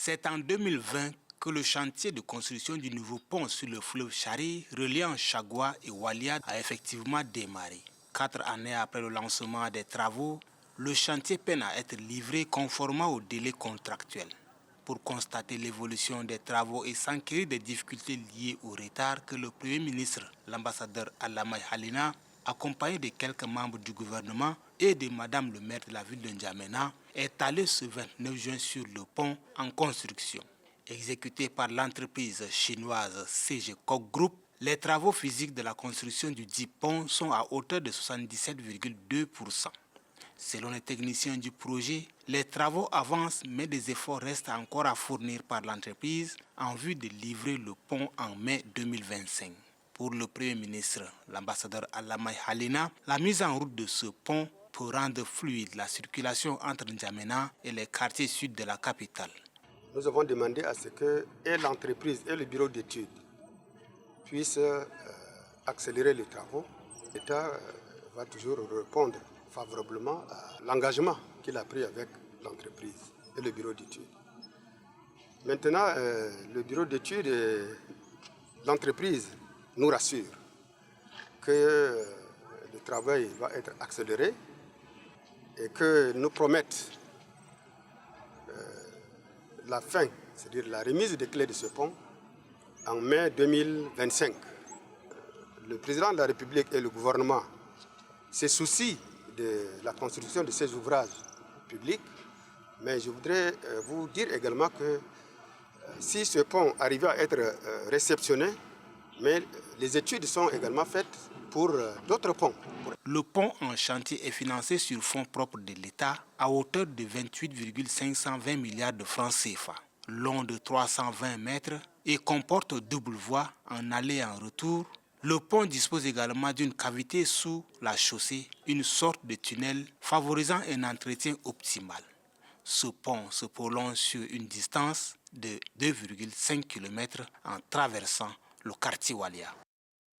C'est en 2020 que le chantier de construction du nouveau pont sur le fleuve Chari, reliant Chagua et Walia, a effectivement démarré. 4 années après le lancement des travaux, le chantier peine à être livré conformément aux délais contractuels. Pour constater l'évolution des travaux et s'enquérir des difficultés liées au retard que le Premier ministre, l'ambassadeur Alamai Halina, accompagné de quelques membres du gouvernement et de Madame le maire de la ville de N'Djamena, est allé ce 29 juin sur le pont en construction. Exécuté par l'entreprise chinoise CG Kok Group, les travaux physiques de la construction du dit pont sont à hauteur de 77,2%. Selon les techniciens du projet, les travaux avancent mais des efforts restent encore à fournir par l'entreprise en vue de livrer le pont en mai 2025. Pour le Premier ministre, l'ambassadeur Alamai Halina, la mise en route de ce pont peut rendre fluide la circulation entre N'Djamena et les quartiers sud de la capitale. Nous avons demandé à ce que l'entreprise et le bureau d'études puissent accélérer les travaux. L'État va toujours répondre favorablement à l'engagement qu'il a pris avec l'entreprise et le bureau d'études. Maintenant, le bureau d'études et l'entreprise nous rassurent que le travail va être accéléré et que nous promettent la fin, c'est-à-dire la remise des clés de ce pont en mai 2025. Le président de la République et le gouvernement se soucient de la construction de ces ouvrages publics, mais je voudrais vous dire également que si ce pont arrive à être réceptionné, mais les études sont également faites pour d'autres ponts. Le pont en chantier est financé sur fonds propres de l'État à hauteur de 28,520 milliards de francs CFA, long de 320 mètres et comporte double voie en aller et en retour. Le pont dispose également d'une cavité sous la chaussée, une sorte de tunnel favorisant un entretien optimal. Ce pont se prolonge sur une distance de 2,5 km en traversant le quartier Walia.